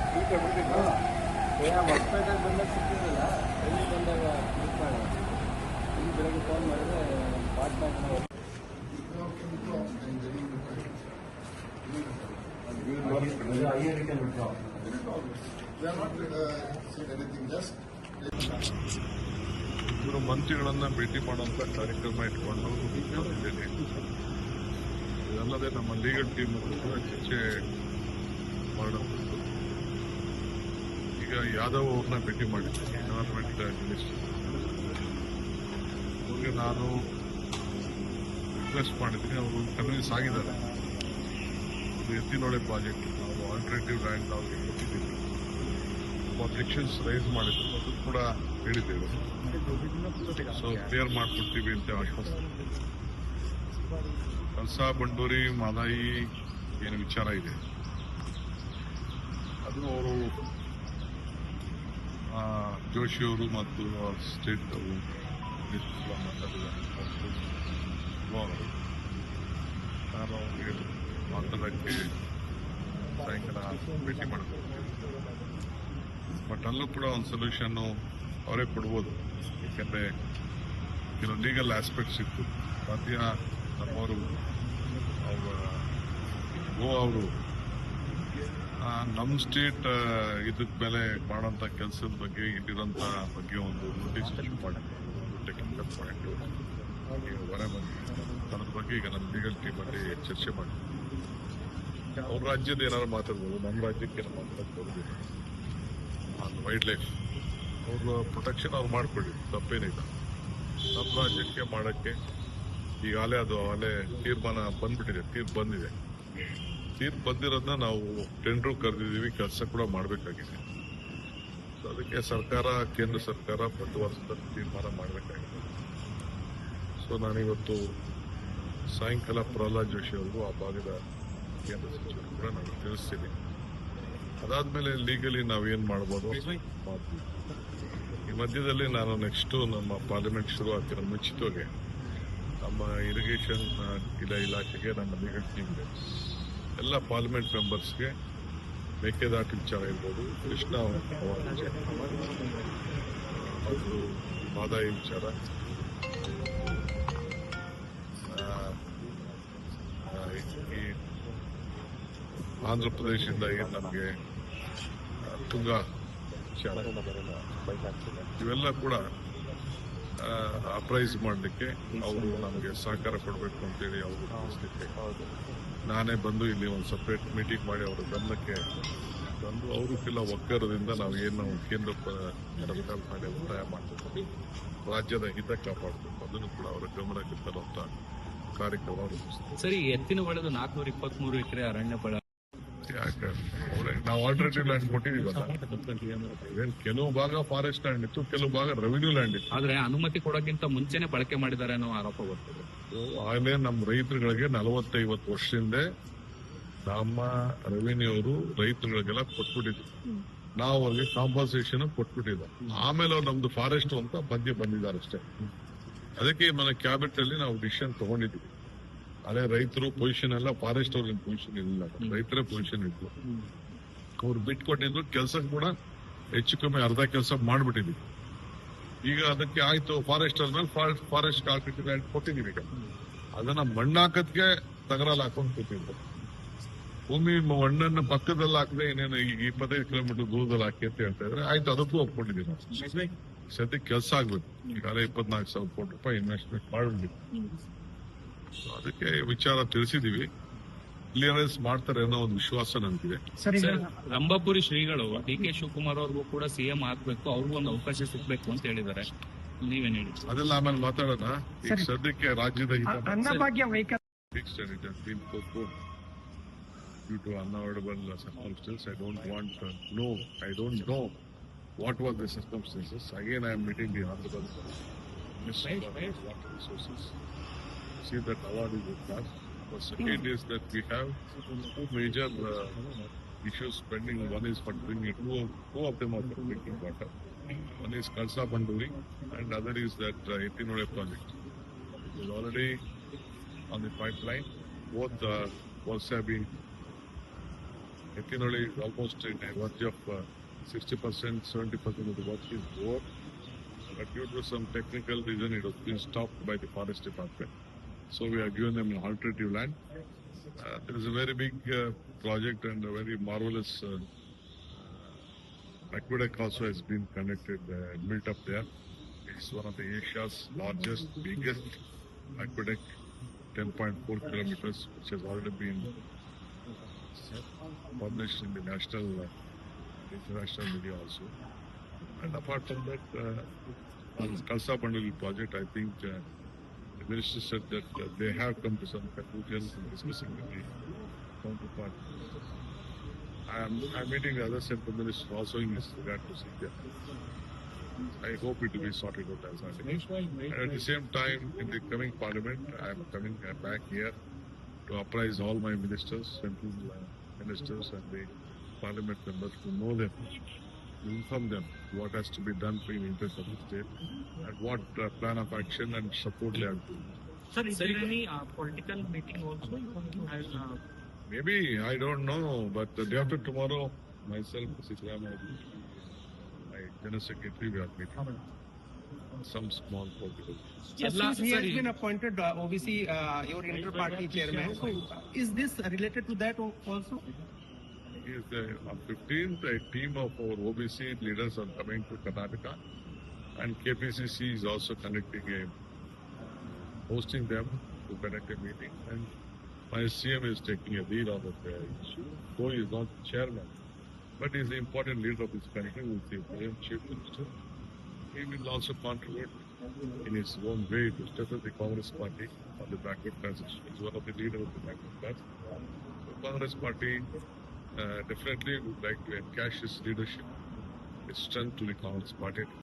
ಹೊಸಪೇಟೆಗೆ ಬಂದಾಗ ಸಿಕ್ಕಿರಲಿಲ್ಲ, ಎಲ್ಲಿ ಬಂದಾಗ ಕ್ಲಿಕ್ ಮಾಡಿ ಇಲ್ಲಿ ಬೆಳಗ್ಗೆ ಫೋನ್ ಮಾಡಿದ್ರೆ ಪಾಟ್ನಾಗ ಇವರು ಮಂತ್ರಿಗಳನ್ನ ಭೇಟಿ ಮಾಡುವಂತ ಕಾರ್ಯಕ್ರಮ ಇಟ್ಕೊಂಡು ಬಂದಿದ್ದೇನೆ. ಇದಲ್ಲದೆ ನಮ್ಮ ಲೀಗಲ್ ಟೀಮ್ ಕೂಡ ಚರ್ಚೆ ಮಾಡುವಂಥದ್ದು. ಈಗ ಯಾದವ್ ಅವ್ರನ್ನ ಭೇಟಿ ಮಾಡಿದ್ದೆ, ಎನ್ವೈರನ್ಮೆಂಟ್ ಮಿನಿಸ್ಟರ್. ಅವ್ರಿಗೆ ನಾನು ರಿಕ್ವೆಸ್ಟ್ ಮಾಡಿದ್ದೀನಿ, ಅವರು ಕನ್ವಿನ್ಸ್ ಆಗಿದ್ದಾರೆ. ಅದು ಎತ್ತಿನೊಳೆ ಪ್ರಾಜೆಕ್ಟ್ ನಾವು ಆಲ್ಟರ್ನೇಟಿವ್ ಲ್ಯಾಂಡ್ ನಾವು ಕೊಟ್ಟಿದ್ದೀವಿ, ಅಬ್ಜೆಕ್ಷನ್ಸ್ ರೈಸ್ ಮಾಡಿದ್ರು, ಅದು ಕೂಡ ಹೇಳಿದ್ದೇವೆ. ಸೊ ಕ್ಲಿಯರ್ ಮಾಡಿಕೊಡ್ತೀವಿ ಅಂತ ಆಶ್ವಾಸನೆ. ಕಳಸಾ ಬಂಡೂರಿ ಮಾದಾಯಿ ಏನು ವಿಚಾರ ಇದೆ ಅದು ಅವರು ಜೋಶಿಯವರು ಮತ್ತು ಸ್ಟೇಟ್ ನಾನು ಅವರಿಗೆ ಮಾತಾಡೋಕ್ಕೆ ಸಾಯಂಕಾಲ ಭೇಟಿ ಮಾಡಬೇಕು. ಬಟ್ ಅಲ್ಲೂ ಕೂಡ ಒಂದು ಸೊಲ್ಯೂಷನ್ನು ಅವರೇ ಕೊಡ್ಬೋದು. ಯಾಕೆಂದರೆ ಕೆಲವು ಲೀಗಲ್ ಆಸ್ಪೆಕ್ಟ್ಸ್ ಇತ್ತು. ಸದ್ಯ ನಮ್ಮವರು ಅವರು ನಮ್ಮ ಸ್ಟೇಟ್ ಇದಕ್ಕೆ ಮೇಲೆ ಮಾಡೋಂಥ ಕೆಲಸದ ಬಗ್ಗೆ ಇಲ್ಲಿರೋಂಥ ಬಗ್ಗೆ ಒಂದು ನೋಟಿಸ್ ಇಶ್ಯೂ ಮಾಡಿದ್ವಿ. ಟೆಕ್ನಿಕಲ್ ಪಾಯಿಂಟ್ ಹೊರ ಬಂದಿದೆ. ಅದ್ರ ಬಗ್ಗೆ ಈಗ ನಮ್ಮ ಲೀಗಲ್ ಟೀಮಲ್ಲಿ ಚರ್ಚೆ ಮಾಡಿದ್ವಿ. ಅವ್ರ ರಾಜ್ಯದ ಏನಾದ್ರು ಮಾತಾಡ್ಬೋದು, ನಮ್ಮ ರಾಜ್ಯಕ್ಕೆ ಏನೋ ಮಾತಾಡ್ಬೋದು. ವೈಲ್ಡ್ ಲೈಫ್ ಅವ್ರ ಪ್ರೊಟೆಕ್ಷನ್ ಅವ್ರು ಮಾಡ್ಕೊಳ್ಳಿ, ತಪ್ಪೇನಿಲ್ಲ. ನಮ್ಮ ರಾಜ್ಯಕ್ಕೆ ಮಾಡೋಕ್ಕೆ ಈಗಾಗಲೇ ಅಲ್ಲೇ ತೀರ್ಮಾನ ಬಂದ್ಬಿಟ್ಟಿದೆ, ತೀರ್ಪು ಬಂದಿದೆ. ತೀರ್ಪು ಬಂದಿರೋದನ್ನ ನಾವು ಟೆಂಡ್ರು ಕರೆದಿದ್ದೀವಿ, ಕೆಲಸ ಕೂಡ ಮಾಡಬೇಕಾಗಿದೆ. ಸೊ ಅದಕ್ಕೆ ಸರ್ಕಾರ, ಕೇಂದ್ರ ಸರ್ಕಾರ ಬದ್ಧವಾದ ತೀರ್ಮಾನ ಮಾಡಬೇಕಾಗಿದೆ. ಸೊ ನಾನಿವತ್ತು ಸಾಯಂಕಾಲ ಪ್ರಹ್ಲಾದ್ ಜೋಶಿ ಅವರು, ಆ ಭಾಗದ ಕೇಂದ್ರ ಸಚಿವರು ಕೂಡ ನಾನು ತಿಳಿಸ್ತೀನಿ. ಅದಾದ್ಮೇಲೆ ಲೀಗಲಿ ನಾವೇನ್ ಮಾಡ್ಬೋದು ಮಾಡ್ತೀವಿ. ಈ ಮಧ್ಯದಲ್ಲಿ ನಾನು ನೆಕ್ಸ್ಟ್ ನಮ್ಮ ಪಾರ್ಲಿಮೆಂಟ್ ಶುರು ಆಗ್ತಿರೋ ಮುಂಚಿತವಾಗಿ ನಮ್ಮ ಇರಿಗೇಷನ್ ಇಲಾಖೆಗೆ ನಮ್ಮ ಲೀಗಲ್ ಟೀಮ್ಗೆ ಎಲ್ಲ ಪಾರ್ಲಿಮೆಂಟ್ ಮೆಂಬರ್ಸ್ಗೆ ಮೇಕೆದಾಟು ವಿಚಾರ ಇರ್ಬೋದು, ಕೃಷ್ಣ ಮತ್ತು ಮಾದಾಯಿ ವಿಚಾರ, ಈ ಆಂಧ್ರ ಪ್ರದೇಶದಿಂದ ಏನು ನಮಗೆ ತುಂಗಾ ವಿಚಾರ, ಇವೆಲ್ಲ ಕೂಡ ಅಪ್ರೈಸ್ ಮಾಡಲಿಕ್ಕೆ ಅವರು ನಮಗೆ ಸಹಕಾರ ಕೊಡಬೇಕು ಅಂತೇಳಿ ಅವರು ತಿಳಿಸ್ಲಿಕ್ಕೆ ನಾನೇ ಬಂದು ಇಲ್ಲಿ ಒಂದು ಸಪ್ರೇಟ್ ಮೀಟಿಂಗ್ ಮಾಡಿ ಅವರ ಗಮನಕ್ಕೆ ತಂದು ಅವರು ಕೆಲ ಒಕ್ಕರದಿಂದ ನಾವು ಏನು ಕೇಂದ್ರ ಸರ್ಕಾರ ಮಾಡಿ ಒತ್ತಾಯ ಮಾಡಬೇಕು, ರಾಜ್ಯದ ಹಿತ ಕಾಪಾಡಬೇಕು, ಅದನ್ನು ಕೂಡ ಅವರ ಗಮನಕ್ಕೆ ತರುವಂತ ಕಾರ್ಯಕ್ರಮ ರೂಪಿಸ್ತಾರೆ. ಸರಿ, ಎತ್ತಿನ ಹೊಳೆದು 423 ಎಕರೆ ಅರಣ್ಯ ಬಳ ಯಾಕೆ ನಾವು ಆಲ್ಟರ್ನೇಟಿವ್ ಲ್ಯಾಂಡ್ ಕೊಟ್ಟಿದೀವಲ್ಲ. ಕೆಲವು ಭಾಗ ಫಾರೆಸ್ಟ್ ಲ್ಯಾಂಡ್ ಇತ್ತು, ಕೆಲವು ಭಾಗ ರೆವಿನ್ಯೂ ಲ್ಯಾಂಡ್ ಇತ್ತು. ಆದ್ರೆ ಅನುಮತಿ ಕೊಡೋಕ್ಕಿಂತ ಮುಂಚೆನೆ ಬಳಕೆ ಮಾಡಿದ್ದಾರೆ ಅನ್ನೋ ಆರೋಪ ಬರ್ತದೆ. ಆಗಲೇ ನಮ್ಮ ರೈತರುಗಳಿಗೆ 40-50 ವರ್ಷದಿಂದ ನಮ್ಮ ರೆವಿನ್ಯೂ ಅವರು ರೈತರುಗಳಿಗೆಲ್ಲ ಕೊಟ್ಬಿಟ್ಟಿದ್ರು. ನಾವು ಅವ್ರಿಗೆ ಕಾಂಪನ್ಸೇಷನ್ ಕೊಟ್ಬಿಟ್ಟಿದ್ದ. ಆಮೇಲೆ ಅವ್ರು ನಮ್ದು ಫಾರೆಸ್ಟ್ ಅಂತ ಬಂದಿದ್ದಾರೆ ಅಷ್ಟೇ. ಅದಕ್ಕೆ మన ಕ್ಯಾಬಿನೆಟ್ ಅಲ್ಲಿ ನಾವು ಡಿಸಿಷನ್ ತಗೊಂಡಿದ್ವಿ. ಅದೇ ರೈತರು ಪೊಸಿಷನ್ ಎಲ್ಲ ಫಾರೆಸ್ಟ್ ಅವ್ರ ಪೊಸಿಷನ್ ಇರಲಿಲ್ಲ, ರೈತರ ಪೊಸಿಷನ್ ಇದ್ರು. ಅವ್ರು ಬಿಟ್ಕೊಟ್ಟಿದ್ರು, ಕೆಲಸ ಕೂಡ ಹೆಚ್ಚು ಕಮ್ಮಿ ಅರ್ಧ ಕೆಲಸ ಮಾಡ್ಬಿಟ್ಟಿದ್ವಿ. ಈಗ ಅದಕ್ಕೆ ಆಯ್ತು, ಫಾರೆಸ್ಟ್ ಆದ್ಮೇಲೆ ಫಾರೆಸ್ಟ್ ಲ್ಯಾಂಡ್ ಕೊಟ್ಟಿದೀವಿ. ಈಗ ಅದನ್ನ ಮಣ್ಣಾಕದ್ಗೆ ತಗರಲ್ಲಿ ಹಾಕೊಂಡು ಕೂತಿದ್ರು. ಭೂಮಿ ಮಣ್ಣನ್ನು ಪಕ್ಕದಲ್ಲಿ ಹಾಕದೆ ಇನ್ನೇನು ಈಗ 25 ಕಿಲೋಮೀಟರ್ ದೂರದಲ್ಲಿ ಹಾಕಿ ಅಂತ ಹೇಳ್ತಾ ಇದ್ರೆ ಆಯ್ತು, ಅದಕ್ಕೂ ಒಪ್ಕೊಂಡಿದ್ದೀವಿ ನಾವು. ಸದ್ಯಕ್ಕೆ ಕೆಲಸ ಆಗ್ಬೇಕು. ಈಗಾಗಲೇ 24,000 ಕೋಟಿ ರೂಪಾಯಿ ಇನ್ವೆಸ್ಟ್ಮೆಂಟ್ ಮಾಡಬೇಕು. ಅದಕ್ಕೆ ವಿಚಾರ ತಿಳಿಸಿದೀವಿ. ಕ್ಲಿಯರೆನ್ಸ್ ಮಾಡ್ತಾರೆ ಅನ್ನೋ ಒಂದು ವಿಶ್ವಾಸ ನಮಗಿದೆ. ರಂಭಾಪುರಿ ಶ್ರೀಗಳು ಡಿ.ಕೆ. ಶಿವಕುಮಾರ್ ಅವ್ರಿಗೂ ಕೂಡ ಸಿಎಂ ಆಗ್ಬೇಕು, ಅವ್ರಿಗೂ ಒಂದು ಅವಕಾಶ ಸಿಗ್ಬೇಕು ಅಂತ ಹೇಳಿದ್ದಾರೆ. ನೀವೇನ್ ಹೇಳಿ? ಅದೆಲ್ಲ ಆಮೇಲೆ ಮಾತಾಡೋಣ. ಈಗ ಸದ್ಯಕ್ಕೆ ರಾಜ್ಯದ Annabhagya due to unavoidable circumstances, I don't know what were the circumstances. Again, I am meeting the Honorable Minister of Water Resources. See that award is with us. The second is that we have two major issues pending. One is for bringing two of them are for drinking water. One is Khalsa Banduri and other is that Etinole project. It is already on the pipeline. Both was being Etinoli is almost in a verge of 60%, 70% of the work is over. But due to some technical reason, it has been stopped by the forest department. So we have given them an alternative land. There is a very big project and a very marvelous aqueduct also has been connected, built up there. It's one of the Asia's largest, biggest aqueduct, 10.4 kilometers, which has already been published in the national, international media also. And apart from that, on Kalsa Bandali project, I think the minister said that they have come to some conclusions in discussing with the counterpart. I'm meeting the other central minister also in this regard to see that. I hope it will be sorted out as I think. And at the same time, in the coming parliament, I am coming back here to apprise all my ministers, central ministers and the parliament members to know them, to inform them what has to be done for the interest of the state and what plan of action and support they have to. Sir, is there any political meeting also you want to have? Maybe, I don't know, but the day after tomorrow, myself, Sitrama, my general secretary, we are meeting. Some small political. Yes, since he has been appointed OBC, your inter-party chairman. So, is this related to that also? Is on 15th, a team of our OBC leaders are coming to Karnataka, and KPCC is also hosting them to conduct a meeting. And my CM is taking a lead on the issue. Though he is not chairman, but he is the important leader of this country, with the chief minister. He will also contribute in his own way to strengthen the Congress party on the backward classes. He is one of the leaders of the backward class. The Congress party definitely would like to encash his leadership, his strength to the Congress party.